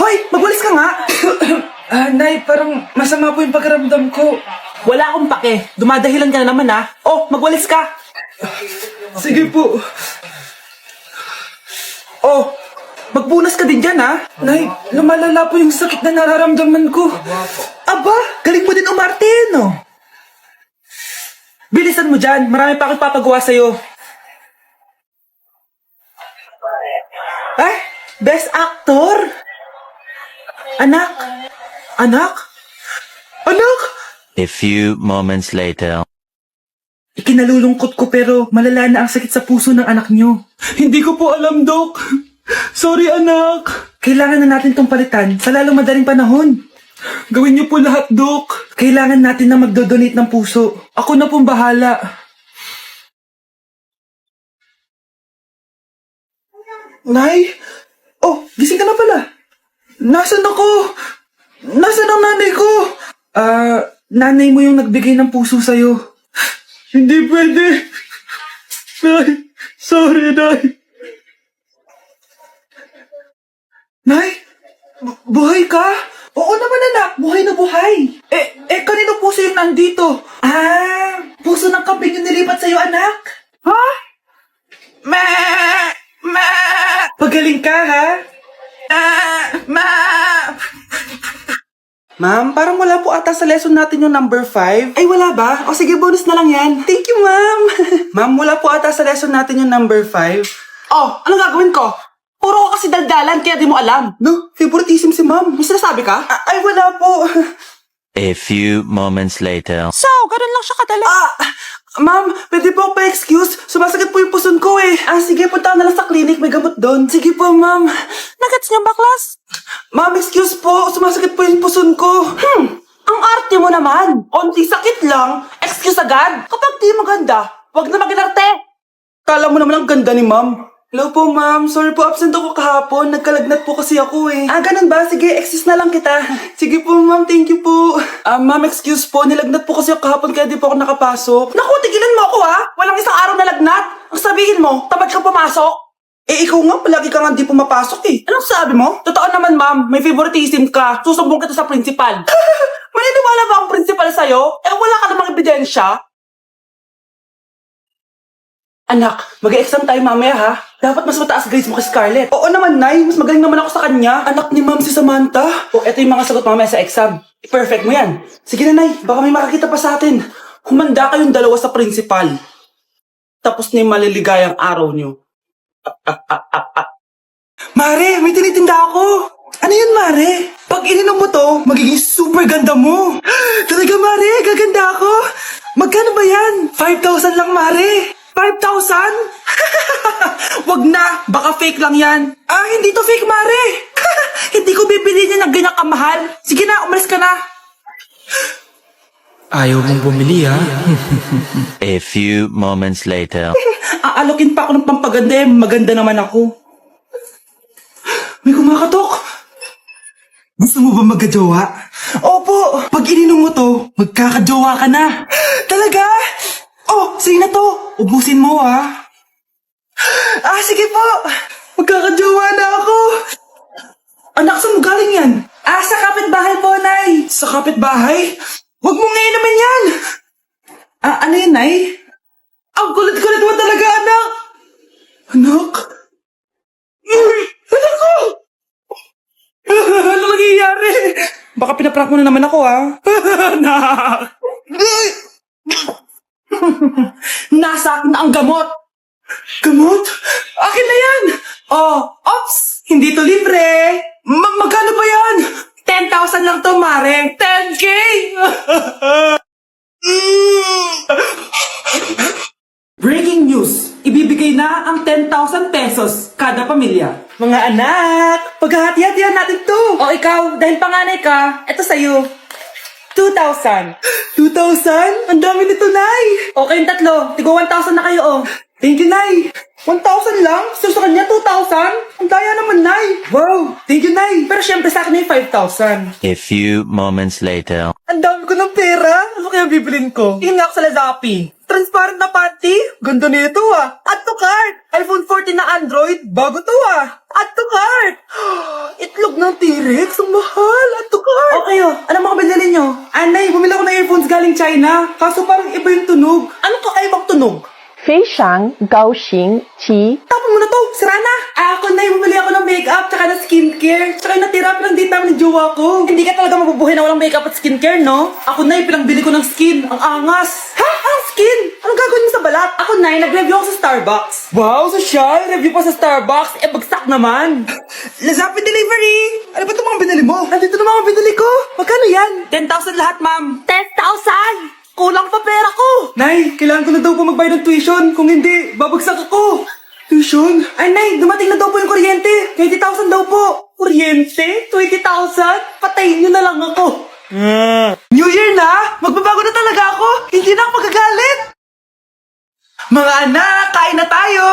Hoy, magwalis ka nga! Nay, parang masama po yung pakiramdam ko. Wala akong pake. Dumadahilan ka na naman ha. Oh, magwalis ka. Sige po. Oh, magpunas ka din dyan ha. Nay, lumalala po yung sakit na nararamdaman ko. Aba, galing mo din umarte no. Bilisan mo dyan. Marami pa akong papagawa sa'yo. Best actor? Anak? Anak? Anak? A few moments later. Ikinalulungkot ko pero malala na ang sakit sa puso ng anak nyo. Hindi ko po alam, Dok. Sorry, anak. Kailangan na natin tong palitan sa lalong madaling panahon. Gawin niyo po lahat, Dok. Kailangan natin na magdodonate ng puso. Ako na pong bahala. Nay? Oh, gising ka na pala. Nasaan ako? Nasaan ang nanay ko? Nanay mo yung nagbigay ng puso sa'yo. Hindi pwede. Nay, sorry, Nay. Nay? Buhay ka? Oo naman anak, buhay na buhay. Kanino puso yung nandito? Puso ng kambing yung nilipat sa'yo anak. Ha? Pagaling ka ha? Ma'am, parang wala po ata sa lesson natin yung number 5. Ay, wala ba? O sige, bonus na lang yan. Thank you, ma'am. Ma'am, wala po ata sa lesson natin yung number 5. Oh, ano gagawin ko? Puro ko kasi daldalan kaya di mo alam. No, favoritism si ma'am. May sinasabi ka? Ay, wala po. A few moments later. So, ganun lang siya kadali. Ma'am, pwede po pa-excuse? Sumasakit po yung puson ko eh. Sige, punta ka na lang sa clinic. May gamot doon. Sige po, ma'am. Nagets niyo baklas? Ma'am, excuse po. Sumasakit po yung puson ko. Ang arte mo naman. Onti sakit lang. Excuse agad. Kapag di maganda, wag na mag-inarte. Kala mo naman ang ganda ni ma'am. Hello po, ma'am. Sorry po, absent ako kahapon. Nagkalagnat po kasi ako eh. Ganun ba? Sige, excuse na lang kita. Sige po, ma'am. Thank you po. Ma'am, excuse po. Nilagnat po kasi ako kahapon kaya di po ako nakapasok. Naku, tigilan mo ako ha. Walang isang araw na lagnat. Ang sabihin mo, tamad ka pumasok. Ikaw nga, palagi ka nga di pumapasok eh. Anong sabi mo? Totoo naman ma'am, may favoritism ka. Susumbong kita sa principal. Maniniwala ba ang principal sa'yo? Wala ka namang ebidensya. Anak, mag-exam tayo mamaya ha. Dapat mas mataas grades mo kay Scarlett. Oo naman, Nay. Mas magaling naman ako sa kanya. Anak ni ma'am si Samantha. Eto yung mga sagot mamaya sa exam. Perfect mo yan. Sige na, Nay. Baka may makakita pa sa atin. Humanda kayong dalawa sa principal. Tapos na yung maliligayang araw niyo. Mare, may tinitinda ako. Ano yun, Mare? Pag ininom mo to, magiging super ganda mo. Talaga, Mare? Gaganda ako? Magkano ba yan? 5,000 lang, Mare. 5,000? Wag na, baka fake lang yan. Hindi to fake, Mare. Hindi ko bibili niya ng ganyan kamahal. Sige na, umalis ka na. Ayaw mong bumili ha. A few moments later. Aalokin pa ako ng pampaganda eh. Maganda naman ako. May kumakatok. Gusto mo ba magkajowa? Opo. Pag ininom mo to, magkakajowa ka na. Talaga? Sige na to. Ubusin mo ha. Sige po. Magkakajowa na ako. Anak, saan mo galing yan? Sa kapitbahay po, Nay. Sa kapitbahay? Huwag mong inumin yan. Ano yun, Nay? Ang kulit-kulit mo talaga, anak. Anak? Anak ko! Ano nangyayari? Baka pinaprank mo na naman ako, ha? Anak! Nasa akin na ang gamot. Gamot? Akin na yan! Ops! Hindi to libre! Magkano ba yan? 10,000 lang to, Mare. 10K! Breaking news! Ibibigay na ang 10,000 pesos kada pamilya. Mga anak, paghahati-hatihan natin to. O ikaw, dahil panganay ka, eto sa'yo. 2,000. 2,000? Ang dami nito, Nay. O kayong tatlo, tigo 1,000 na kayo, Thank you, Nay. 1,000 lang? Sa kanya, 2,000? Ang daya naman, Nay. Wow, thank you, Nay. Pero syempre sa akin yung 5,000. A few moments later. Ang dami ko ng pera. Ano kaya bibilin ko? Tingin nga ako sa Lazappi. Transparent na panty? Ganda nito ah. Add to cart. iPhone 14 na Android? Bago to ah. Add to cart. Itlog na ng T-Rex? Ang mahal! Add to cart! Okay ano mga binili nyo? Anay, bumili ako ng earphones galing China. Kaso parang iba yung tunog. Anong kakaibang tunog? 非常高兴其 Tapon mo na to, sira na! Ako na bumili ako ng makeup tsaka ng skincare. Tsaka yung natira pinang tama ng jowa ko. Hindi ka talaga mabubuhay na walang makeup at skincare, no? Ako na pinangbili ko ng skin. Ang angas! Ha? Anong skin? Anong gagawin mo sa balat? Ako na nag-review ako sa Starbucks. Wow, social! Review pa sa Starbucks. Bagsak naman. Lazapin delivery! Ano ba itong mga binili mo? Nandito na mga binili ko. Magkano yan? 10,000 lahat, ma'am. 10,000! Kulang pa pera ko. Nay, kailangan ko na daw po magbayad ng tuition. Kung hindi, babagsak ako. Tuition? Ay, Nay, dumating na daw po yung kuryente. 20,000 daw po. Kuryente? 20,000? Patayin niyo na lang ako. New Year na! Magbabago na talaga ako! Hindi na ako magagalit! Mga anak, kain na tayo!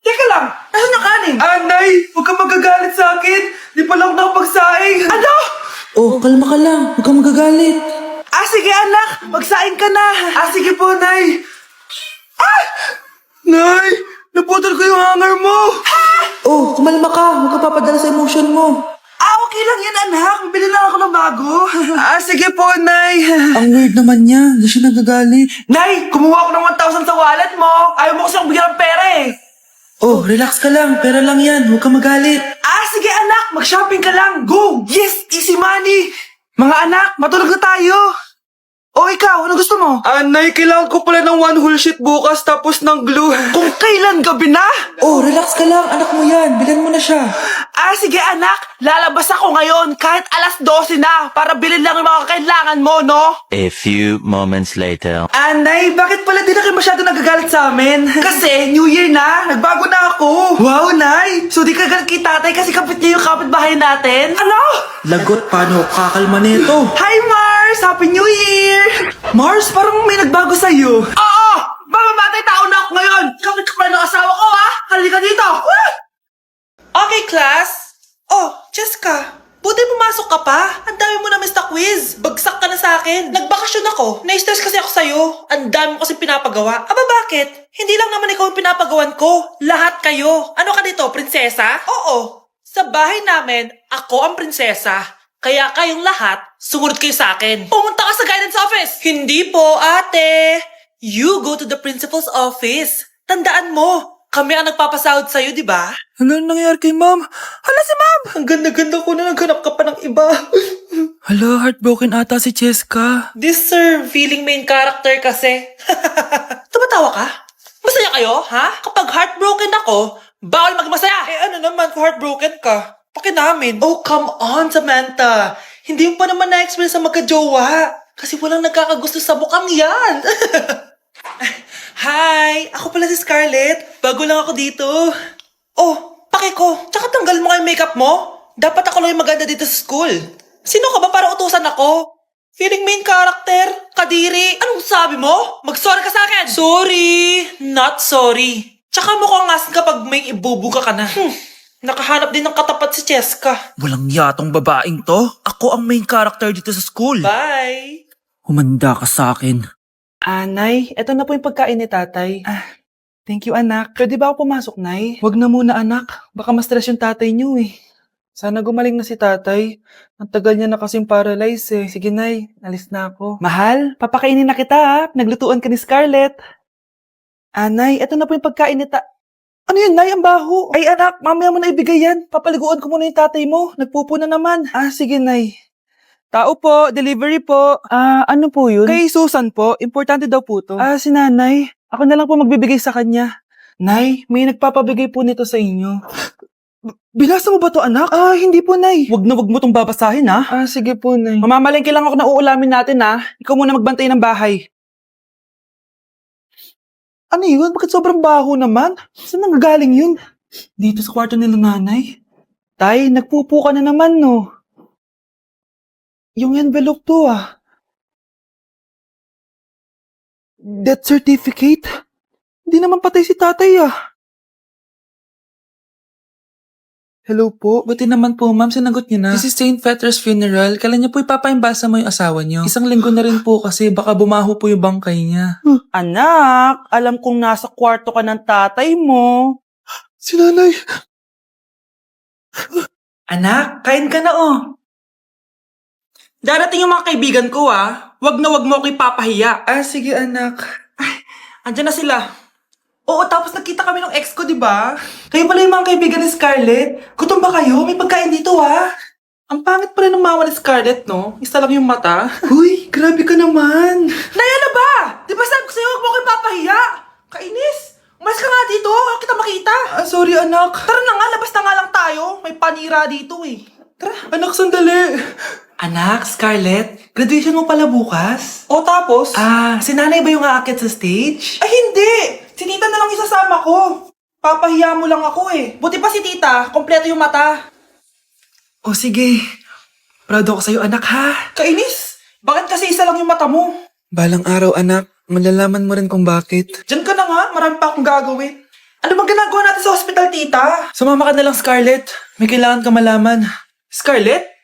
Teka lang, nasan yung kanin? Anay, huwag kang magagalit sa akin! Di pa lang ako nakapagsaing! Ano? Oh, kalma ka lang. Huwag kang magagalit. Sige anak, magsaing ka na! Sige po, Nay! Nay, naputol ko yung hanger mo! Oh, kumalma ka. Huwag kang papadala sa emotion mo. Okay lang yan, anak. Bili lang ako ng bago. Sige po, Nay. Ang weird naman niya. Hindi siya nagagalit. Nay, kumuha ako ng 1,000 sa wallet mo. Ayaw mo kasi akong bigyan ng pera eh. Oh, relax ka lang. Pera lang yan. Huwag kang magalit. Sige anak, mag-shopping ka lang. Go! Yes, easy money. Mga anak, matulog na tayo. Ikaw, ano gusto mo? Nay, kailangan ko pala ng one whole sheet bukas tapos ng glue. Kung kailan gabi na? Oh, relax ka lang. Anak mo yan. Bilan mo na siya. Sige anak, lalabas ako ngayon kahit alas 12 na para bilhin lang yung mga kailangan mo, no? A few moments later. Nay, bakit pala di na kayo masyado nagagalit sa amin? Kasi New Year na, nagbago na ako. Wow, Nay! So di ka galit kay tatay kasi kapit niya yung kapitbahay natin? Ano? Lagot, paano kakalma nito? Hi, Mars! Happy New Year! Mars, parang may nagbago sa'yo. Oo! Mamamatay tao na ako ngayon! Kapit ka pala ng asawa ko, ha? Halika dito! Okay, class. Oh, Jessica. Buti pumasok ka pa. Ang dami mo na miss na quiz. Bagsak ka na sa akin. Nagbakasyon ako. Na-stress kasi ako sa'yo. Ang dami mo kasi pinapagawa. Aba, bakit? Hindi lang naman ikaw ang pinapagawan ko. Lahat kayo. Ano ka dito, prinsesa? Oo. Sa bahay namin, ako ang prinsesa. Kaya kayong lahat, sumunod kayo sa akin. Pumunta ka sa guidance office. Hindi po, ate. You go to the principal's office. Tandaan mo, kami ang nagpapasahod sa'yo, di ba? Ano nangyayari kay ma'am? Hala si ma'am! Ang ganda-ganda ko na naghanap ka pa ng iba. Hala, heartbroken ata si Cheska. This sir, feeling main character kasi. Tumatawa ka? Masaya kayo, ha? Kapag heartbroken ako, bawal magmasaya. Ano naman kung heartbroken ka? Pakinamin. Oh, come on, Samantha. Hindi mo pa naman na-experience sa magka-jowa. Kasi walang nagkakagusto sa bukang yan. Hi! Ako pala si Scarlett. Bago lang ako dito. Oh, pake ko. Tsaka tanggal mo nga yung makeup mo. Dapat ako lang yung maganda dito sa school. Sino ka ba para utusan ako? Feeling main character? Kadiri? Anong sabi mo? Mag-sorry ka sa akin! Sorry! Not sorry. Tsaka mukhang asin kapag may ibubuga ka na. Nakahanap din ng katapat si Cheska. Walang yatong babaeng to. Ako ang main character dito sa school. Bye! Humanda ka sa akin. Nay, eto na po yung pagkain ni tatay. Thank you, anak. Pwede ba ako pumasok, Nay? Wag na muna, anak. Baka ma-stress yung tatay niyo eh. Sana gumaling na si tatay. Ang tagal niya na kasing paralyzed eh. Sige, Nay. Alis na ako. Mahal, papakainin na kita ha. Naglutuan ka ni Scarlett. Nay, eto na po yung pagkain ni Ano yun, Nay? Ang baho. Ay, anak, mamaya mo na ibigay yan. Papaliguan ko muna yung tatay mo. Nagpupo na naman. Sige, Nay. Tao po, delivery po. Ano po yun? Kay Susan po, importante daw po to. Si nanay. Ako na lang po magbibigay sa kanya. Nay, may nagpapabigay po nito sa inyo. Binasa mo ba to, anak? Hindi po, Nay. Wag na wag mo tong babasahin, ha? Sige po, Nay. Mamamalengke lang ako na uulamin natin, ha? Ikaw muna magbantay ng bahay. Ano yun? Bakit sobrang baho naman? Saan nanggagaling yun? Dito sa kwarto nila nanay. Tay, nagpupo ka na naman, no? Yung envelope to, Death certificate? Hindi naman patay si tatay, Hello po. Buti naman po, ma'am. Sinagot niyo na. This is St. Peter's Funeral. Kailan niyo po ipapaimbasa mo yung asawa niyo? Isang linggo na rin po kasi baka bumaho po yung bangkay niya. Anak, alam kong nasa kwarto ka ng tatay mo. Si nanay. Anak, kain ka na oh. Darating yung mga kaibigan ko ah. Wag na wag mo ako ipapahiya. Ah, sige anak. Ay, andyan na sila. Oo, tapos nakita kami ng ex ko, di ba? Kayo pala yung mga kaibigan ni Scarlett. Gutom ba kayo? May pagkain dito ah. Ang pangit pala ng mama ni Scarlett, no? Isa lang yung mata. Huy, grabe ka naman. Naya na ba? Di ba sabi ko sa'yo, huwag mo ko ipapahiya? Kainis. Umalis ka nga dito. Huwag kita makita. Ah, sorry anak. Tara na nga, labas na nga lang tayo. May panira dito eh. Tara. Anak, sandali. Anak, Scarlett, graduation mo pala bukas? O tapos? Ah, si nanay ba yung aakyat sa stage? Ay hindi! Si tita na lang isasama ko. Papahiya mo lang ako eh. Buti pa si tita, kompleto yung mata. O sige, proud ako sa'yo anak ha. Kainis, bakit kasi isa lang yung mata mo? Balang araw anak, malalaman mo rin kung bakit. Diyan ka na nga, marami pa akong gagawin. Ano bang ginagawa natin sa hospital tita? Sumama ka na lang Scarlett, may kailangan ka malaman. Scarlett?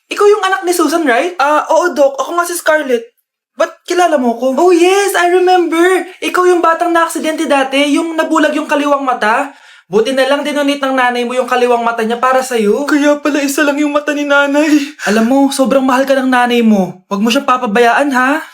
Ikaw yung anak ni Susan, right? Oo, Doc. Ako nga si Scarlett. Ba't kilala mo ko? Oh, yes! I remember! Ikaw yung batang na-aksidente dati, yung nabulag yung kaliwang mata. Buti na lang dinonate ng nanay mo yung kaliwang mata niya para sa'yo. Kaya pala isa lang yung mata ni nanay. Alam mo, sobrang mahal ka ng nanay mo. Huwag mo siya papabayaan, ha?